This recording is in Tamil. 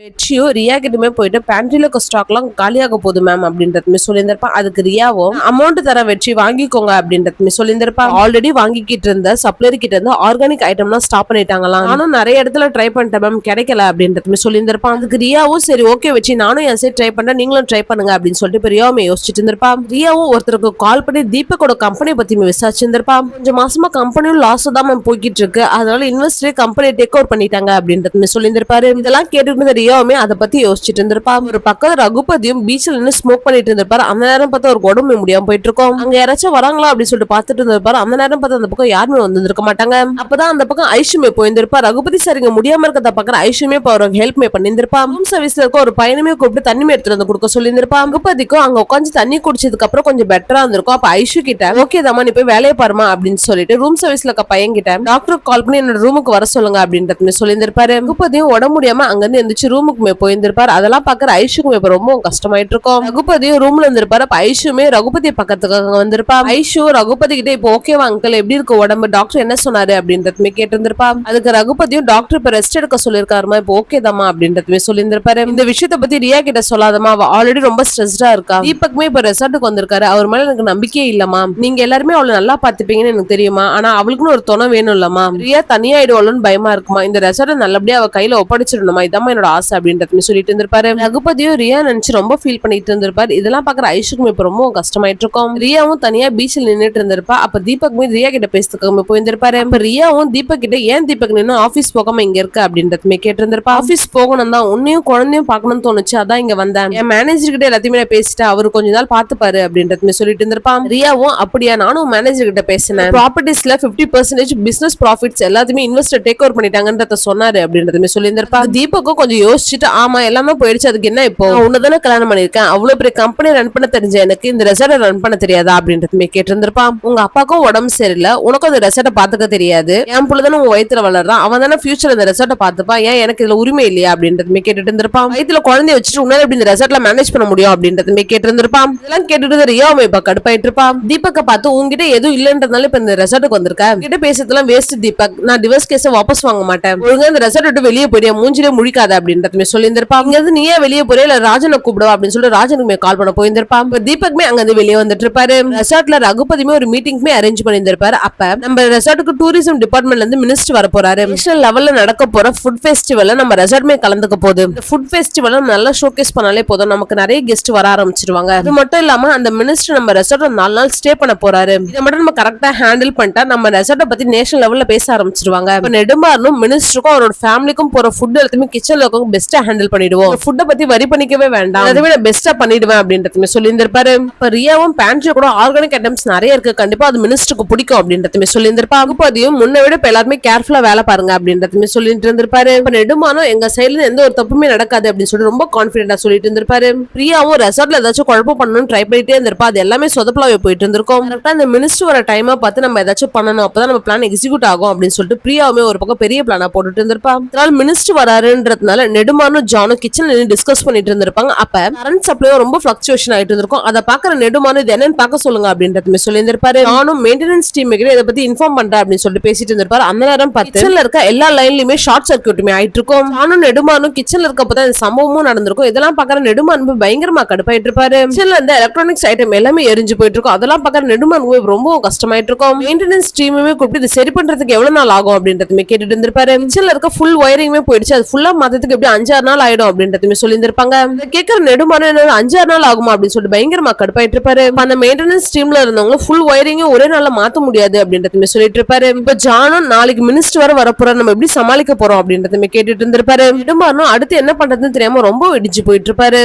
வெற்றியும் ரியா கிட்டமே போயிட்டு பேண்ட்ரில இருக்க ஸ்டாக்லாம் காலியாக போகுது மேம் அப்படின்றதுமே சொல்லியிருந்திருப்பா. அதுக்கு ரியாவும் அமௌண்ட் தர வெற்றி வாங்கிக்கோங்க அப்படின்றதுமே சொல்லியிருந்திருப்பா. ஆல்ரெடி வாங்கிக்கிட்டு இருந்த சப்ளையர் கிட்ட இருந்து ஆர்கானிக் ஐட்டம்லாம் ஸ்டாப் பண்ணிட்டாங்களாம். நானும் நிறைய இடத்துல ட்ரை பண்ணிட்டேன் மேம், கிடைக்கல அப்படின்றதுமே சொல்லியிருந்திருப்பான். அதுக்கு ரியாவும் சரி ஓகே வெற்றி நானும் என் சைடு ட்ரை பண்றேன், நீங்களும் ட்ரை பண்ணுங்க அப்படின்னு சொல்லிட்டு இப்போ ரியாவுமே யோசிச்சுட்டு இருந்திருப்பா. ரியாவும் ஒருத்தருக்கு கால் பண்ணி தீபக்கோட கம்பெனி பத்தி விசாரிச்சிருந்திருப்பா. கொஞ்சம் மாசமா கம்பெனியும் லாஸ் தான் மேம் போய்கிட்டு இருக்கு, அதனால இன்வெஸ்டரே கம்பெனி டேக் ஓவர் பண்ணிட்டாங்க அப்படின்றதுமே சொல்லியிருந்திருப்பாரு. இதெல்லாம் கேட்டு ரியாவுமே அதை பத்தி யோசிச்சுட்டு இருந்திருப்பா. ஒரு பக்கம் ரகுபதியும் பீச்ல நின்று ஸ்மோக் பண்ணிட்டு இருந்திருப்பாரு. அந்த நேரம் பார்த்தா ஒரு உடம்பு முடியாம போயிட்டு இருக்கோம். அங்க யாராச்சும் வராங்களா அப்படின்னு சொல்லிட்டு பாத்துட்டு இருந்திருப்பாரு. அந்த நேரம் பார்த்து அந்த பக்கம் யாருமே வந்திருக்க மாட்டாங்க. அப்பதான் அந்த பக்கம் ஐஷுமே போயிருந்திருப்பா. ரகுபதி சார் இங்க முடியாம இருக்கிறத பாக்குற ஐஷுமே அவருக்கு ஹெல்ப் பண்ணிருந்திருப்பா. ரூம் சர்வீஸ்ல இருக்க ஒரு பையனுமே கூப்பிட்டு தண்ணி எடுத்துட்டு வந்து கொடுக்க சொல்லியிருந்திருப்பா. ரகுபதிக்கும் அங்க உட்காந்து தண்ணி குடிச்சதுக்கு அப்புறம் கொஞ்சம் பெட்டரா இருந்திருக்கும். அப்ப ஐஷு கிட்ட ஓகே தாமா நீ போய் வேலையை பாருமா அப்படின்னு சொல்லிட்டு ரூம் சர்வீஸ்ல இருக்க பையன் கிட்ட டாக்டருக்கு கால் பண்ணி என்னோட ரூமுக்கு வர சொல்லுங்க அப்படின்றதுமே சொல்லியிருந்திருப்பாரு. ரகுபதியும் உடம்பு முடியாம அங்க இருந்து எந்திரிச்சு ரூமுக்குமே போயிருந்திருப்பாரு. அதெல்லாம் பாக்குற ஐஷுக்கும் இப்ப ரொம்ப கஷ்டமாயிட்டு இருக்கும். ரகுபதியும் ரூம்ல இருந்திருப்பாரு. ஐஷுமே ரகுபதி பக்கத்துக்கு வந்திருப்பா. ஐஷு ரகுபதி கிட்ட இப்போ ஓகேவா அங்கிள் எப்படி இருக்கு உடம்பு, டாக்டர் என்ன சொன்னாரு அப்படின்றதுமே கேட்டிருந்திருப்பா. அதுக்கு ரகுபதியும் டாக்டர் இப்ப ரெஸ்ட் எடுக்க சொல்லிருக்காருமா, இப்போ ஓகே தாமா அப்படின்றதுமே சொல்லியிருந்திருப்பாரு. இந்த விஷயத்த பத்தி ரியா கிட்ட சொல்லாதமா, அவ ஆல்ரெடி ரொம்ப ஸ்ட்ரெஸ்டா இருக்கா. தீபக்குமே இப்ப ரெசார்ட்டுக்கு வந்திருக்காரு, அவர் மேல எனக்கு நம்பிக்கையே இல்லமா, நீங்க எல்லாருமே அவளை நல்லா பாத்துப்பீங்கன்னு எனக்கு தெரியுமா, ஆனா அவளுக்குன்னு ஒரு துணை வேணும் இல்லமா, ரியா தனியாயிடுவாளோன்னு பயமா இருக்குமா, இந்த ரெசார்ட் நல்லபடியா அவ கையில ஒப்படைச்சிடணுமா, இதாமா என்னோட ஆசை அப்படின்றதுமே சொல்லிட்டு இருந்திருப்பாரு. ரகுபதியும் ரியா நினைச்சு ரொம்ப ஃபீல் பண்ணிட்டு இருந்திருப்பாரு. இதெல்லாம் பாக்குற ஐஷுக்கும் இப்ப ரொம்ப கஷ்டமாயிட்டு இருக்கும். ரியாவும் தனியா பீச்சில் நின்னுட்டு இருந்திருப்பா. அப்ப தீபக் ரியா கிட்ட பேசுறதுக்கு போயிருந்திருப்பாரு. அப்ப ரியாவும் தீபக் கிட்ட ஏன் தீபக் நின்னு ஆபீஸ் போகாம இங்க இருக்க அப்படின்றதுமே கேட்டு இருந்திருப்பா. ஆபீஸ் போகணும் தான், உன்னையும் குழந்தையும் பாக்கணும்னு தோணுச்சு, அதான் இங்க வந்தேன், என் மேனேஜர் கிட்ட எல்லாத்தையுமே பேசிட்டேன், அவரு கொஞ்ச நாள் பாத்துப்பாரு அப்படின்றதுமே சொல்லிட்டு இருந்திருப்பான். ரியாவும் அப்படியா, நானும் மேனேஜர் கிட்ட பேசினேன், ப்ராப்பர்ட்டிஸ்ல 50% பிசினஸ் ப்ராஃபிட்ஸ் எல்லாத்தையுமே இன்வெஸ்டர் டேக் ஓவர் பண்ணிட்டாங்கன்றத சொன்னாரு அப்படின்றதுமே சொல்லியிருந்திருப்பா. தீபக்கும் கொஞ்சம் யோசிச்சுட்டு ஆமா எல்லாமே போயிடுச்சு, அதுக்கு என்ன இப்போ, உன்னதானே கல்யாணம் பண்ணிருக்கேன், அவ்வளவு பெரிய கம்பெனி ரன் பண்ண தெரிஞ்ச எனக்கு இந்த ரெசார்ட்டை ரன் பண்ண தெரியாதா அப்படின்றதுமே கேட்டிருந்திருப்பான். உங்க அப்பாக்கும் உடம்பு சரியில்லை, உனக்கும் அந்த ரெசார்ட்டை பாத்துக்க தெரியாது, என் புள்ளதானே உங்க வயித்துல வளர்றான், அவன் தானே ஃபியூச்சர் இந்த ரெசார்ட்டை பாத்துப்பா, ஏன் எனக்கு இதுல உரிமை இல்லையா அப்படின்றதுமே கேட்டுட்டு இருந்திருப்பான். வயித்துல குழந்தைய வச்சுட்டு உன்னால எப்படி இந்த ரெசார்ட்ல மேனேஜ் பண்ண முடியும் அப்படின்றதுமே கேட்டிருந்திருப்பான். இதெல்லாம் கேட்டுட்டு ரியாவும் இப்ப கடுப்பாயிட்டு இருப்பான். தீபக்கை பார்த்து உங்ககிட்ட எதுவும் இல்லன்றதுனால இப்ப இந்த ரெசார்ட்டுக்கு வந்திருக்க, கிட்ட பேசுறதுலாம் வேஸ்ட் தீபக், நான் டிவோர்ஸ் கேஸை வாபஸ் வாங்க மாட்டேன், ஒழுங்கா இந்த ரெசார்ட் விட்டு வெளியே போயிடு, மூஞ்சிலே முழிக்காத அப்படின்றதுமே சொல்லியிருந்திருப்பான். இங்க இருந்து நீயே வெளியே போறியா இல்ல ராஜனை கூப்பிடுவா அப்படின்னு சொல்லிட்டு ராஜனுக்குமே கால் பண்ண போயிருந்திருப்பான். தீபக்மே அங்க இருந்து வெளியே வந்துட்டு இருப்பாரு. ரெசார்ட்ல ரகுபதியுமே ஒரு மீட்டிங்மே அரேஞ்ச் பண்ணியிருந்திருப்பாரு. அப்ப நம்ம ரெசார்ட்டுக்கு டூரிசம் டிபார்ட்மெண்ட்ல இருந்து மினிஸ்டர் வர போறாரு. நேஷனல் லெவல்ல நடக்க போற ஃபுட் ஃபெஸ்டிவல்ல நம்ம ரெசார்ட்மே கலந்துக்க போகுது. ஃபுட் ஃபெஸ்டிவல் நல்லா ஷோகேஸ் பண்ணாலே போதும், நமக்கு நிறைய கெஸ்ட் வர ஆரம்பிச்சிருவாங்க. அது மட்டும் இல்லாம அந்த மினிஸ்டர் நம்ம ரெசார்ட்ல 4 நாள் ஸ்டே பண்ண போறாரு. இதை மட்டும் நம்ம கரெக்டா ஹேண்டில் பண்ணிட்டா நம்ம ரெசார்ட்டை பத்தி நேஷனல் லெவல்ல பேச ஆரம்பிச்சிருவாங்க. நெடுமாறனும் மினிஸ்டருக்கும் அவரோட ஃபேமிலிக்கும் போற ஃபுட் எல்லாத்தையுமே கிச்சன்ல இருக்கும் பெஸ்டா ஹேண்டில் பண்ணிடுவோம், ஃபுட்டை பத்தி வரி பண்ணிக்கவே வேண்டாம், அதை விட பெஸ்டா பண்ணிடுவேன் அப்படின்றதுமே சொல்லியிருந்திருப்பாரு. இப்ப ரியாவும் பேண்ட்ரி கூட ஆர்கானிக் ஐட்டம்ஸ் நிறைய இருக்கு, கண்டிப்பா அது மினிஸ்டருக்கு பிடிக்கும் அப்படின்றதுமே சொல்லியிருந்திருப்பா. அதையும் முன்ன விட இப்ப எல்லாருமே கேர்ஃபுல்லா வேலை பாருங்க அப்படின்றதுமே சொல்லிட்டு இருந்திருப்பாரு. இப்ப நெடுமானம் எங்க சைடுல எந்த ஒரு தப்புமே நடக்காது அப்படின்னு சொல்லி ரொம்ப கான்பிடென்டா சொல்லிட்டு இருந்திருப்பாரு. பிரியாவும் ரெசார்ட்ல ஏதாச்சும் குழப்பம் பண்ணணும்னு ட்ரை பண்ணிட்டே இருந்திருப்பா. அது எல்லாமே சொதப்பலாவே போயிட்டு இருந்திருக்கும். கரெக்டா இந்த மினிஸ்டர் வர டைமா பார்த்து நம்ம ஏதாச்சும் பண்ணணும், அப்பதான் நம்ம பிளான் எக்ஸிக்யூட் ஆகும் அப்படின்னு சொல்லிட்டு பிரியாவுமே ஒரு பக்கம் பெரிய பிளானா போட்டுட்டு இருந்திருப்பா. அதனால மினிஸ்டர் வராருன்றதுனால நெடுமானும் ஜானும் கிச்சன்ல டிஸ்கஸ் பண்ணிட்டு இருந்திருப்பாங்க. அப்ப கரண்ட் சப்ளை ரொம்ப பிளக்சுவேஷன் ஆயிட்டு இருந்திருக்கும். அதை பாக்குற நெடுமானும் இது என்னன்னு பாக்க சொல்லுங்க அப்படின்றதுமே சொல்லியிருந்திருப்பாரு. நானும் மெயின்டெனன்ஸ் டீம் கிட்ட இதை பத்தி இன்ஃபார்ம் பண்றேன் அப்படின்னு சொல்லிட்டு பேசிட்டு இருந்திருப்பாரு. அந்த நேரம் பார்த்து கிச்சன்ல இருக்க எல்லா லைன்லயுமே ஷார்ட் சர்க்யூட்டுமே ஆயிட்டு இருக்கும். நானும் நெடுமானும் கிச்சன்ல இருக்கப்பதான் இந்த சம்பவமும் நடந்திருக்கும். இதெல்லாம் பாக்குற நெடுமானு பயங்கரமா கடுப்பாயிட்டு இருப்பாரு. கிச்சன்ல இருந்த எலக்ட்ரானிக்ஸ் ஐட்டம் எல்லாமே எரிஞ்சு போயிட்டு இருக்கும். அதெல்லாம் பாக்குற நெடுமானு ரொம்ப கஷ்டமாயிட்டு இருக்கும். மெயின்டெனன்ஸ் டீமுமே கூப்பிட்டு இது சரி பண்றதுக்கு எவ்வளவு நாள் ஆகும் அப்படின்றதுமே கேட்டுட்டு இருந்திருப்பாரு. கிச்சன்ல இருக்க ஃபுல் ஒயரிங்குமே போயிடுச்சு, அது ஃபுல்லா மாத்ததுக்கு எப்படி 5-6 நாள் ஆயிடும் அப்படின்றதுமே சொல்லியிருந்திருப்பாங்க. கேட்கற நெடுமானம் 5-6 நாள் ஆகுமா அப்படின்னு சொல்லிட்டு பயங்கரமா கடுப்பாயிட்டு இருப்பாரு. அந்த மெயின்டெனன்ஸ் டீம்ல இருந்தவங்க ஃபுல் ஒயரிங்கும் ஒரே நாள்ல மாத்த முடியாது அப்படின்றதுமே சொல்லிட்டு இருப்பாரு. இப்ப ஜானும் நாளைக்கு மினிஸ்டர் வர வரப்போறோம், நம்ம எப்படி சமாளிக்க போறோம் அப்படின்றதுமே கேட்டுட்டு இருந்திருப்பாரு. நெடுமானம் அடுத்து என்ன பண்றதுன்னு தெரியாம ரொம்ப இடிச்சு போயிட்டு இருப்பாரு.